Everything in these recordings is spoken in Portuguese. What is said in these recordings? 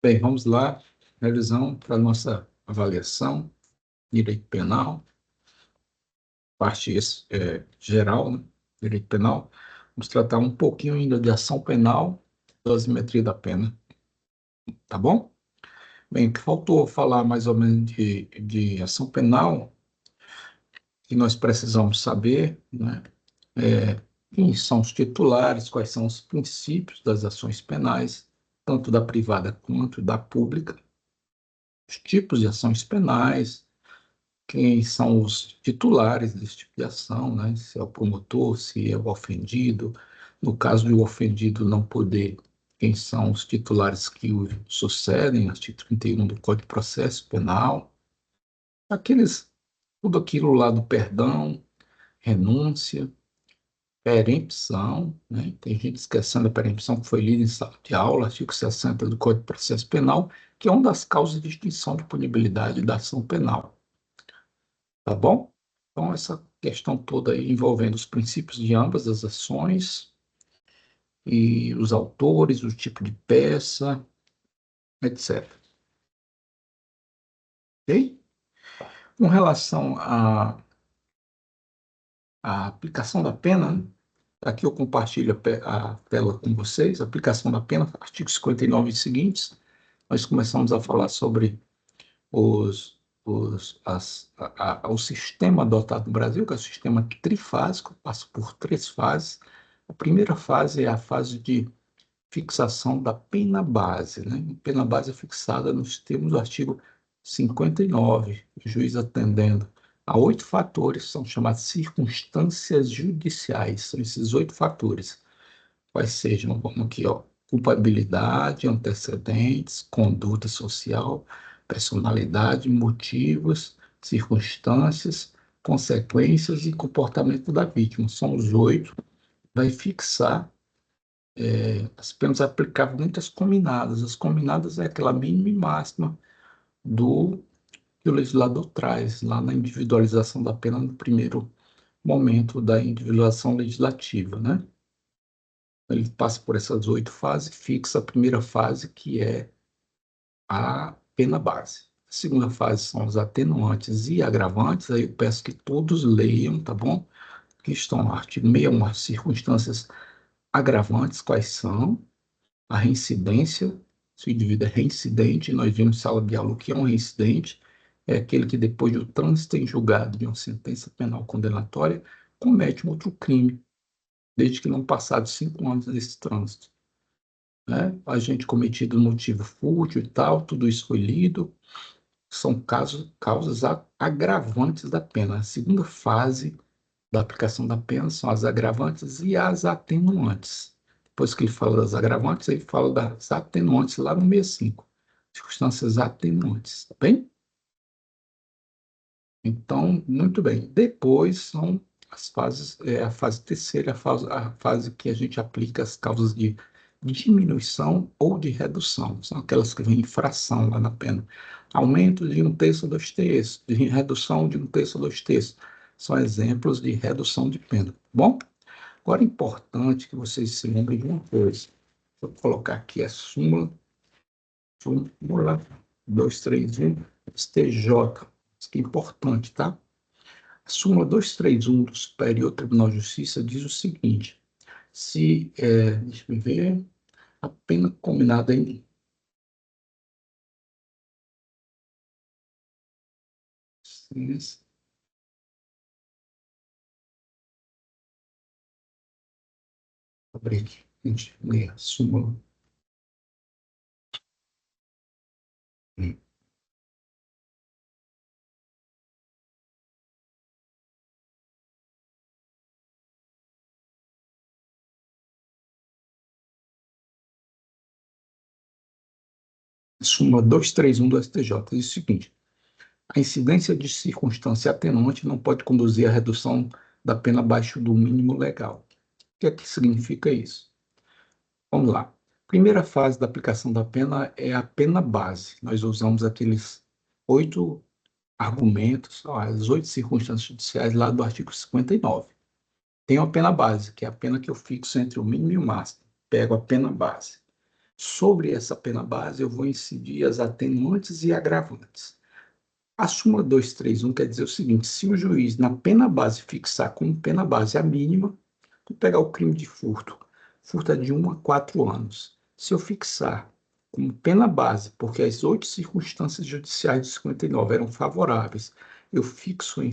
Bem, vamos lá, revisão para a nossa avaliação, direito penal, parte geral, né? Direito penal. Vamos tratar um pouquinho ainda de ação penal, dosimetria da pena, tá bom? Bem, que faltou falar mais ou menos de ação penal, que nós precisamos saber, né? Quem são os titulares, quais são os princípios das ações penais, tanto da privada quanto da pública, os tipos de ações penais, quem são os titulares desse tipo de ação, né? Se é o promotor, se é o ofendido. No caso do ofendido não poder, quem são os titulares que o sucedem, artigo 31 do Código de Processo Penal. Tudo aquilo lá do perdão, renúncia, perempção, né? Tem gente esquecendo a perempção que foi lida em sala de aula, artigo 60 do Código de Processo Penal, que é uma das causas de extinção de punibilidade da ação penal. Tá bom? Então, essa questão toda aí envolvendo os princípios de ambas as ações e os autores, o tipo de peça, etc. Ok? Com relação à aplicação da pena, né? Aqui eu compartilho a tela com vocês, aplicação da pena, artigo 59 e seguintes. Nós começamos a falar sobre o sistema adotado no Brasil, que é o sistema trifásico, passa por três fases. A primeira fase é a fase de fixação da pena base, né? A pena base é fixada nos termos do artigo 59, o juiz atendendo a 8 fatores, são chamados circunstâncias judiciais, são esses 8 fatores, quais sejam, vamos aqui, ó, culpabilidade, antecedentes, conduta social, personalidade, motivos, circunstâncias, consequências e comportamento da vítima. São os 8, vai fixar as penas aplicáveis muitas cominadas. As cominadas é aquela mínima e máxima do que o legislador traz lá na individualização da pena no primeiro momento da individualização legislativa, né? Ele passa por essas 8 fases, fixa a primeira fase, que é a pena base. A segunda fase são os atenuantes e agravantes, aí eu peço que todos leiam, tá bom? Aqui estão no artigo 61, as circunstâncias agravantes, quais são? A reincidência, se o indivíduo é reincidente, nós vimos em sala de aula o que é um reincidente, é aquele que depois do trânsito em julgado de uma sentença penal condenatória, comete um outro crime, desde que não passados 5 anos desse trânsito, né? Agente cometido no motivo fútil e tal, tudo isso foi lido, são causas agravantes da pena. A segunda fase da aplicação da pena são as agravantes e as atenuantes. Depois que ele fala das agravantes, ele fala das atenuantes lá no 65. Circunstâncias atenuantes, tá bem? Então, muito bem. Depois são as fases, a fase terceira, a fase que a gente aplica as causas de diminuição ou de redução. São aquelas que vêm em fração lá na pena. Aumento de 1/3 a 2/3, de redução de 1/3 a 2/3. São exemplos de redução de pena. Bom? Agora é importante que vocês se lembrem de uma coisa. Vou colocar aqui a súmula 231 STJ. Isso aqui é importante, tá? A súmula 231 do Superior Tribunal de Justiça diz o seguinte: deixa eu ver, a pena combinada em. Abrir aqui, gente, ler a súmula. Súmula 231 do STJ diz o seguinte: a incidência de circunstância atenuante não pode conduzir à redução da pena abaixo do mínimo legal. O que é que significa isso? Vamos lá. Primeira fase da aplicação da pena é a pena base. Nós usamos aqueles 8 argumentos, as 8 circunstâncias judiciais lá do artigo 59. Tem a pena base, que é a pena que eu fixo entre o mínimo e o máximo. Pego a pena base. Sobre essa pena base, eu vou incidir as atenuantes e agravantes. A súmula 231 quer dizer o seguinte: se o juiz, na pena base, fixar como pena base a mínima, vou pegar o crime de furto. Furto é de 1 a 4 anos. Se eu fixar como pena base, porque as 8 circunstâncias judiciais de 59 eram favoráveis, eu fixo em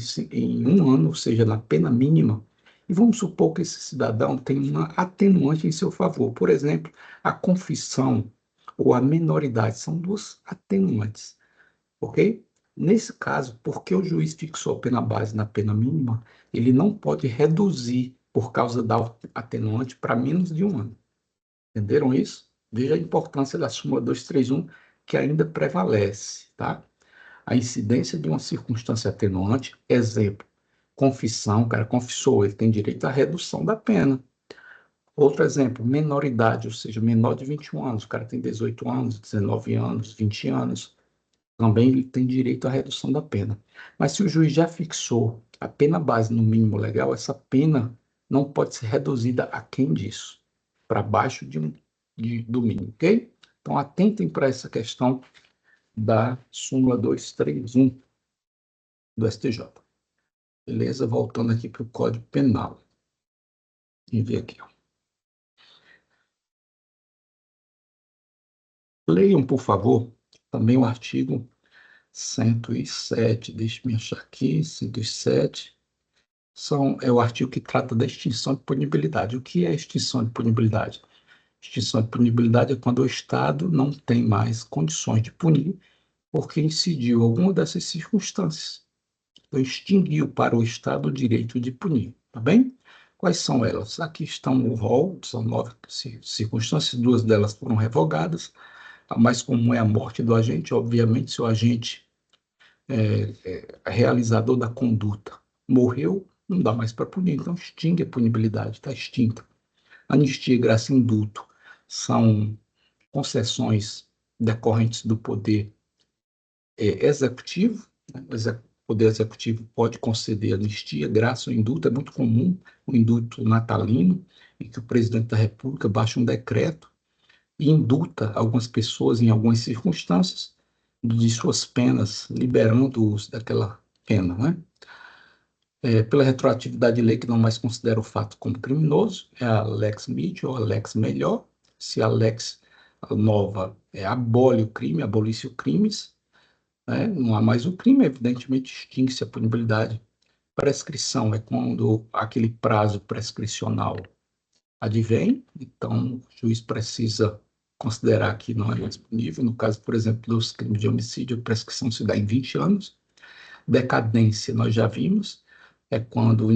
1 ano, ou seja, na pena mínima, e vamos supor que esse cidadão tem uma atenuante em seu favor. Por exemplo, a confissão ou a menoridade são duas atenuantes, ok? Nesse caso, porque o juiz fixou a pena base na pena mínima, ele não pode reduzir por causa da atenuante para menos de 1 ano. Entenderam isso? Veja a importância da súmula 231, que ainda prevalece, tá? A incidência de uma circunstância atenuante, exemplo, confissão, o cara confessou, ele tem direito à redução da pena. Outro exemplo, menoridade, ou seja, menor de 21 anos, o cara tem 18 anos, 19 anos, 20 anos, também ele tem direito à redução da pena. Mas se o juiz já fixou a pena base no mínimo legal, essa pena não pode ser reduzida aquém disso, para baixo do mínimo, ok? Então, atentem para essa questão da súmula 231 do STJ. Beleza? Voltando aqui para o Código Penal. Vamos ver aqui. Ó. Leiam, por favor, também o artigo 107. Deixe-me achar aqui, 107. É o artigo que trata da extinção de punibilidade. O que é extinção de punibilidade? Extinção de punibilidade é quando o Estado não tem mais condições de punir porque incidiu alguma dessas circunstâncias. Então, extinguiu para o Estado o direito de punir, tá bem? Quais são elas? Aqui estão o rol, são 9 circunstâncias, 2 delas foram revogadas. A mais comum é a morte do agente, obviamente, se o agente é realizador da conduta morreu, não dá mais para punir, então extingue a punibilidade, está extinta. Anistia, graça e indulto são concessões decorrentes do poder executivo, né? O poder executivo pode conceder anistia, graça ou indulto, é muito comum o indulto natalino, em que o presidente da República baixa um decreto e indulta algumas pessoas em algumas circunstâncias de suas penas, liberando-os daquela pena, né? Pela retroatividade de lei que não mais considera o fato como criminoso, é a lex Mitchell ou a lex melhor. Se a lex nova abole o crime, abolisse o crimes, né? Não há mais o crime, evidentemente extingue-se a punibilidade. Prescrição é quando aquele prazo prescricional advém, então o juiz precisa considerar que não é mais punível. No caso, por exemplo, dos crimes de homicídio, a prescrição se dá em 20 anos. Decadência, nós já vimos, é quando o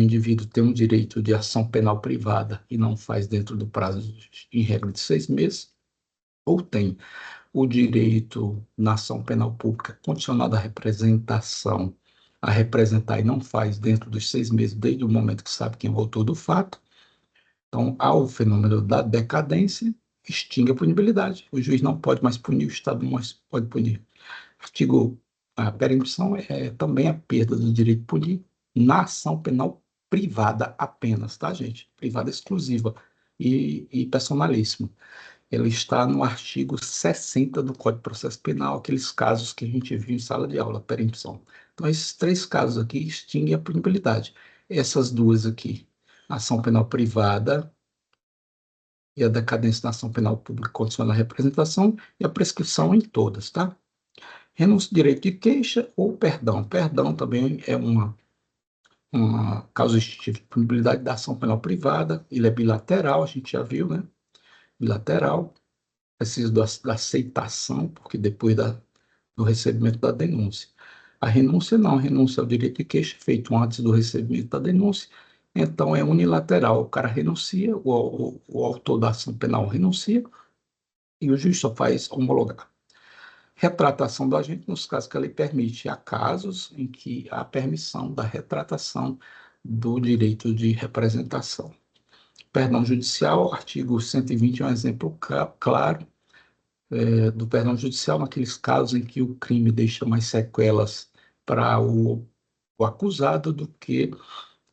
indivíduo tem um direito de ação penal privada e não faz dentro do prazo, em regra, de 6 meses, ou tem o direito na ação penal pública condicionado à representação, a representar e não faz dentro dos 6 meses, desde o momento que sabe quem é o autor do fato. Então, há o fenômeno da decadência, extingue a punibilidade. O juiz não pode mais punir, o Estado não mais pode punir. Artigo, a permissão é também a perda do direito de punir na ação penal privada apenas, tá, gente? Privada exclusiva e personalíssima. Ele está no artigo 60 do Código de Processo Penal, aqueles casos que a gente viu em sala de aula, permissão. Então, esses 3 casos aqui extinguem a punibilidade. Essas duas aqui, ação penal privada e a decadência da ação penal pública condicionada à representação e a prescrição em todas, tá? Renúncia ao direito de queixa ou perdão. Perdão também é uma causa extintiva de punibilidade da ação penal privada, ele é bilateral, a gente já viu, né? Bilateral, precisa da aceitação, porque depois do recebimento da denúncia. A renúncia não, a renúncia ao direito de queixa é feito antes do recebimento da denúncia, então é unilateral, o cara renuncia, o autor da ação penal renuncia, e o juiz só faz homologar. Retratação do agente nos casos que a lei permite. Há casos em que há permissão da retratação do direito de representação. Perdão judicial, artigo 120 é um exemplo claro do perdão judicial, naqueles casos em que o crime deixa mais sequelas para o acusado do que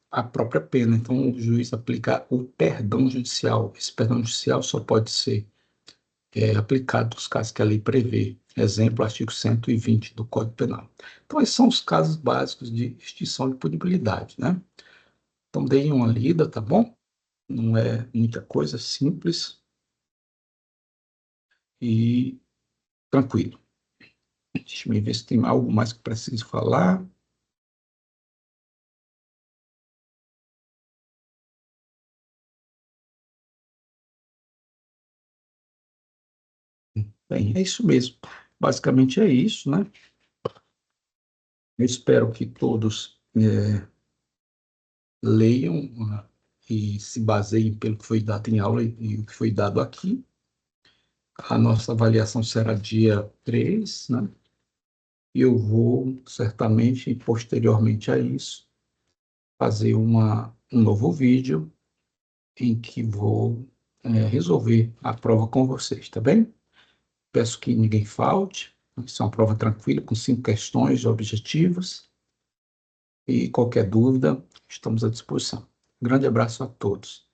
a própria pena. Então, o juiz aplica o perdão judicial. Esse perdão judicial só pode ser aplicado nos casos que a lei prevê. Exemplo, artigo 120 do Código Penal. Então, esses são os casos básicos de extinção de punibilidade, né? Então, deem uma lida, tá bom? Não é muita coisa, simples e tranquilo. Deixa eu ver se tem algo mais que preciso falar. Bem, é isso mesmo. Basicamente é isso, né? Eu espero que todos leiam e se baseiem pelo que foi dado em aula e o que foi dado aqui. A nossa avaliação será dia 3, né? E eu vou, certamente, posteriormente a isso, fazer um novo vídeo em que vou resolver a prova com vocês, tá bem? Peço que ninguém falte. Isso é uma prova tranquila, com 5 questões objetivas. E qualquer dúvida, estamos à disposição. Um grande abraço a todos.